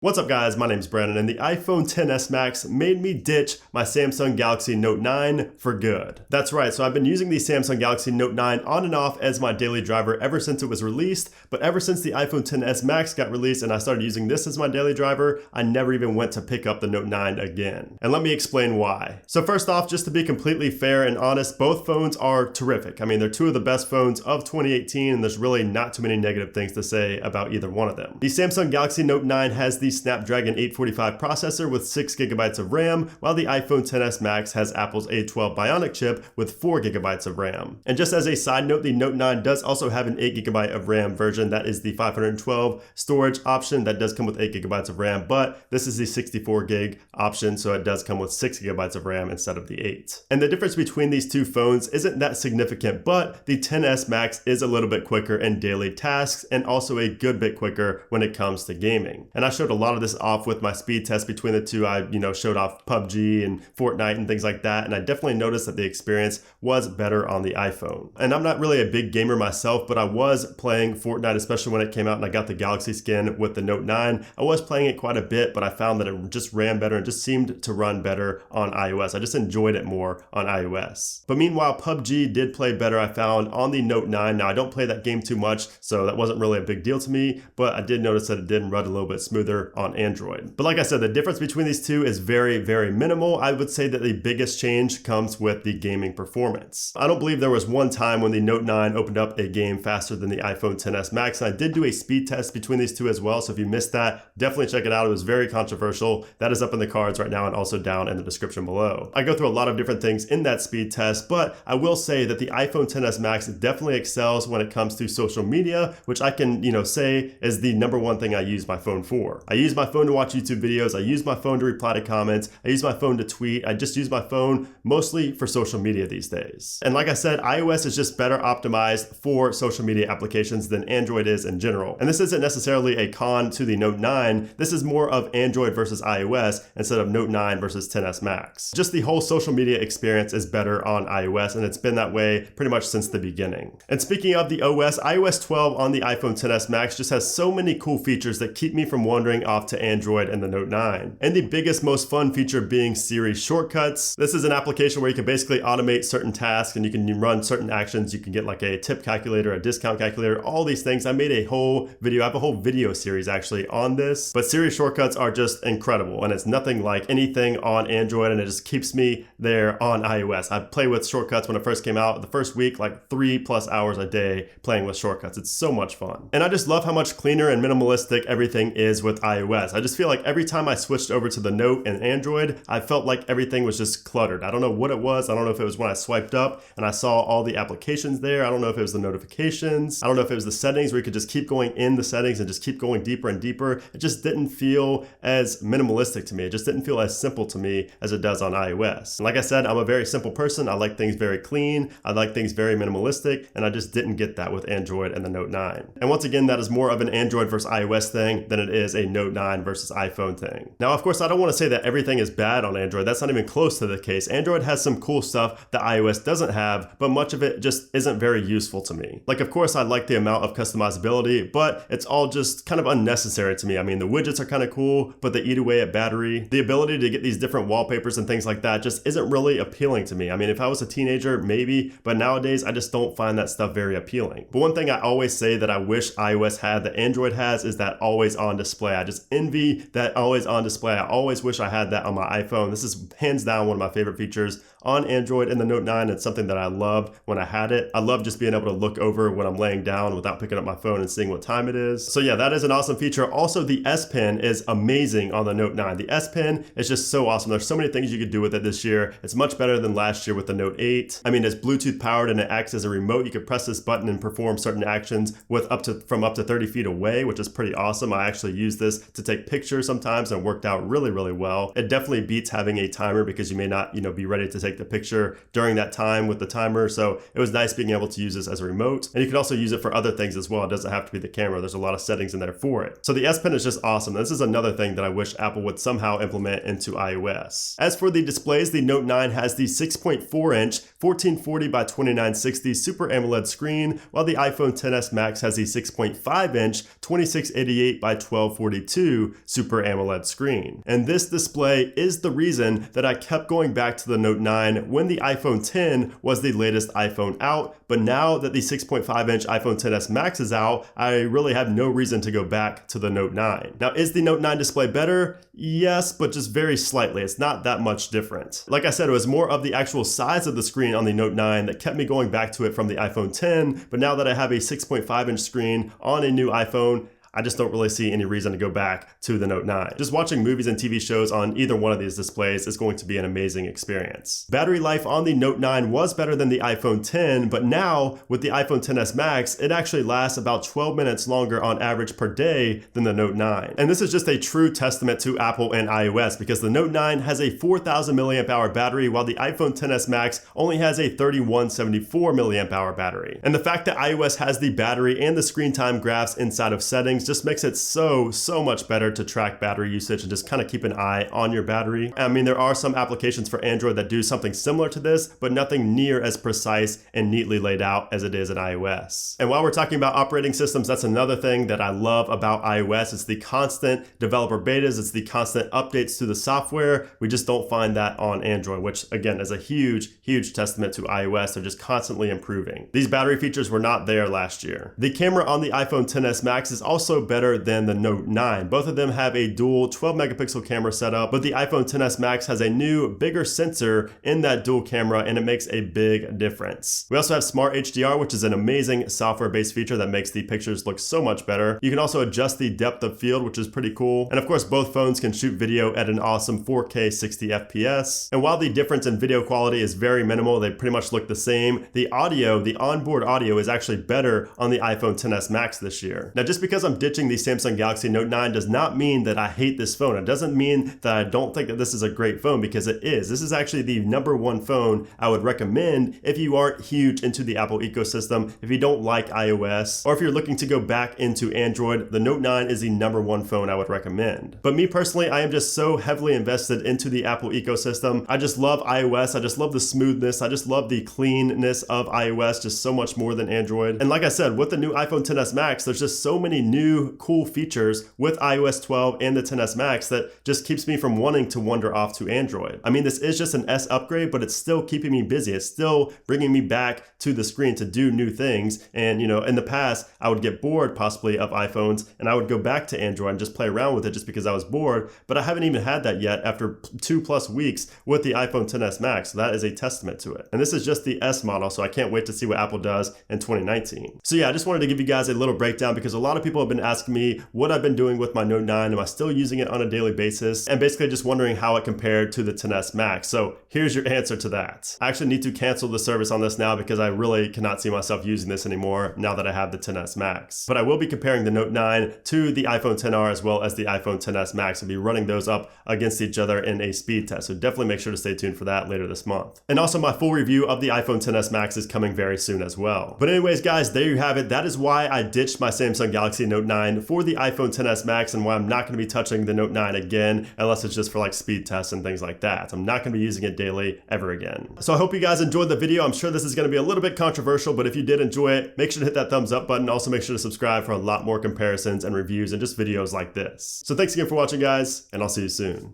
What's up guys, my name's Brandon and the iPhone XS Max made me ditch my Samsung Galaxy Note 9 for good. That's right, so I've been using the Samsung Galaxy Note 9 on and off as my daily driver ever since it was released, but ever since the iPhone XS Max got released and I started using this as my daily driver, I never even went to pick up the Note 9 again. And let me explain why. So first off, just to be completely fair and honest, both phones are terrific. I mean, they're two of the best phones of 2018 and there's really not too many negative things to say about either one of them. The Samsung Galaxy Note 9 has the Snapdragon 845 processor with 6GB of RAM, while the iPhone XS Max has Apple's A12 Bionic chip with 4GB of RAM. And just as a side note, the Note 9 does also have an 8GB of RAM version. That is the 512 storage option. That does come with 8GB of RAM, but this is the 64GB option, so it does come with 6GB of RAM instead of the 8. And the difference between these two phones isn't that significant, but the XS Max is a little bit quicker in daily tasks and also a good bit quicker when it comes to gaming. And I showed a lot of this off with my speed test between the two. I showed off PUBG and Fortnite and things like that, and I definitely noticed that the experience was better on the iPhone. And I'm not really a big gamer myself, but I was playing Fortnite, especially when it came out and I got the Galaxy skin with the Note 9. I was playing it quite a bit, but I found that it just ran better and just seemed to run better on iOS. I just enjoyed it more on iOS. But meanwhile, PUBG did play better, I found, on the Note 9. Now, I don't play that game too much, so that wasn't really a big deal to me, but I did notice that it did run a little bit smoother on Android. But like I said, the difference between these two is very, very minimal. I would say that the biggest change comes with the gaming performance. I don't believe there was one time when the Note 9 opened up a game faster than the iPhone XS Max, and I did do a speed test between these two as well, so if you missed that, definitely check it out. It was very controversial. That is up in the cards right now and also down in the description below. I go through a lot of different things in that speed test, but I will say that the iPhone XS Max definitely excels when it comes to social media, which I can, say is the number one thing I use my phone for. I use my phone to watch YouTube videos. I use my phone to reply to comments. I use my phone to tweet. I just use my phone mostly for social media these days. And like I said, iOS is just better optimized for social media applications than Android is in general. And this isn't necessarily a con to the Note 9. This is more of Android versus iOS instead of Note 9 versus XS Max. Just the whole social media experience is better on iOS, and it's been that way pretty much since the beginning. And speaking of the OS, iOS 12 on the iPhone XS Max just has so many cool features that keep me from wandering off to Android and the Note 9. And the biggest, most fun feature being Siri shortcuts. This is an application where you can basically automate certain tasks and you can run certain actions. You can get like a tip calculator, a discount calculator, all these things. I made a whole video, I have a whole video series actually on this, but Siri shortcuts are just incredible and it's nothing like anything on Android, and it just keeps me there on iOS. I played with shortcuts when it first came out. The first week, like 3+ hours a day playing with shortcuts. It's so much fun. And I just love how much cleaner and minimalistic everything is with iOS. I just feel like every time I switched over to the Note and Android, I felt like everything was just cluttered. I don't know what it was. I don't know if it was when I swiped up and I saw all the applications there. I don't know if it was the notifications. I don't know if it was the settings where you could just keep going in the settings and just keep going deeper and deeper. It just didn't feel as minimalistic to me. It just didn't feel as simple to me as it does on iOS. And like I said, I'm a very simple person. I like things very clean. I like things very minimalistic, and I just didn't get that with Android and the Note 9. And once again, that is more of an Android versus iOS thing than it is a Note 9 versus iPhone thing. Now, of course, I don't want to say that everything is bad on Android. That's not even close to the case. Android has some cool stuff that iOS doesn't have, but much of it just isn't very useful to me. Like, of course, I like the amount of customizability, but it's all just kind of unnecessary to me. I mean, the widgets are kind of cool, but they eat away at battery. The ability to get these different wallpapers and things like that just isn't really appealing to me. I mean, if I was a teenager, maybe, but nowadays I just don't find that stuff very appealing. But one thing I always say that I wish iOS had that Android has is that always on display. I just envy that always on display. I always wish I had that on my iPhone. This is hands down one of my favorite features on Android and the Note 9. It's something that I loved when I had it. I love just being able to look over when I'm laying down without picking up my phone and seeing what time it is. So yeah, that is an awesome feature. Also, the S Pen is amazing on the Note 9. The S Pen is just so awesome. There's so many things you could do with it this year. It's much better than last year with the Note 8. I mean, it's Bluetooth powered and it acts as a remote. You could press this button and perform certain actions with from up to 30 feet away, which is pretty awesome. I actually use this to take pictures sometimes and it worked out really, really well. It definitely beats having a timer because you may not, be ready to take the picture during that time with the timer. So it was nice being able to use this as a remote. And you can also use it for other things as well. It doesn't have to be the camera. There's a lot of settings in there for it. So the S Pen is just awesome. This is another thing that I wish Apple would somehow implement into iOS. As for the displays, the Note 9 has the 6.4-inch 1440 by 2960 Super AMOLED screen, while the iPhone XS Max has the 6.5-inch 2688 by 1242 1032 Super AMOLED screen. And this display is the reason that I kept going back to the Note 9 when the iPhone 10 was the latest iPhone out, but now that the 6.5-inch iPhone XS Max is out, I really have no reason to go back to the Note 9. Now, is the Note 9 display better? Yes, but just very slightly. It's not that much different. Like I said, it was more of the actual size of the screen on the Note 9 that kept me going back to it from the iPhone 10, but now that I have a 6.5-inch screen on a new iPhone, I just don't really see any reason to go back to the Note 9. Just watching movies and TV shows on either one of these displays is going to be an amazing experience. Battery life on the Note 9 was better than the iPhone 10, but now with the iPhone XS Max, it actually lasts about 12 minutes longer on average per day than the Note 9. And this is just a true testament to Apple and iOS because the Note 9 has a 4,000 milliamp hour battery while the iPhone XS Max only has a 3,174 milliamp hour battery. And the fact that iOS has the battery and the screen time graphs inside of settings just makes it so much better to track battery usage and just kind of keep an eye on your battery. I mean, there are some applications for Android that do something similar to this, but nothing near as precise and neatly laid out as it is in iOS. And while we're talking about operating systems, that's another thing that I love about iOS. It's the constant developer betas, it's the constant updates to the software. We just don't find that on Android, which again is a huge testament to iOS. They're just constantly improving. These battery features were not there last year. The camera on the iPhone XS Max is also better than the Note 9. Both of them have a dual 12 megapixel camera setup, but the iPhone XS Max has a new, bigger sensor in that dual camera, and it makes a big difference. We also have Smart HDR, which is an amazing software-based feature that makes the pictures look so much better. You can also adjust the depth of field, which is pretty cool. And of course, both phones can shoot video at an awesome 4K 60 FPS. And while the difference in video quality is very minimal, they pretty much look the same, the audio, the onboard audio is actually better on the iPhone XS Max this year. Now, just because I'm ditching the Samsung Galaxy Note 9 does not mean that I hate this phone. It doesn't mean that I don't think that this is a great phone, because it is. This is actually the #1 phone I would recommend if you aren't huge into the Apple ecosystem, if you don't like iOS, or if you're looking to go back into Android. The Note 9 is the #1 phone I would recommend. But me personally, I am just so heavily invested into the Apple ecosystem. I just love iOS. I just love the smoothness. I just love the cleanness of iOS just so much more than Android. And like I said, with the new iPhone XS Max, there's just so many new cool features with iOS 12 and the XS Max that just keeps me from wanting to wander off to Android. I mean, this is just an S upgrade, but it's still keeping me busy. It's still bringing me back to the screen to do new things. And, you know, in the past, I would get bored possibly of iPhones and I would go back to Android and just play around with it just because I was bored. But I haven't even had that yet after 2+ weeks with the iPhone XS Max. So that is a testament to it. And this is just the S model, so I can't wait to see what Apple does in 2019. So yeah, I just wanted to give you guys a little breakdown because a lot of people have been asking me what I've been doing with my Note 9. Am I still using it on a daily basis? And basically just wondering how it compared to the XS Max. So here's your answer to that. I actually need to cancel the service on this now because I really cannot see myself using this anymore now that I have the XS Max. But I will be comparing the Note 9 to the iPhone XR as well as the iPhone XS Max. I'll be running those up against each other in a speed test. So definitely make sure to stay tuned for that later this month. And also my full review of the iPhone XS Max is coming very soon as well. But anyways, guys, there you have it. That is why I ditched my Samsung Galaxy Note 9 for the iPhone XS Max and why I'm not going to be touching the Note 9 again unless it's just for like speed tests and things like that. I'm not going to be using it daily ever again. So I hope you guys enjoyed the video. I'm sure this is going to be a little bit controversial, but if you did enjoy it, make sure to hit that thumbs up button. Also make sure to subscribe for a lot more comparisons and reviews and just videos like this. So thanks again for watching, guys, and I'll see you soon.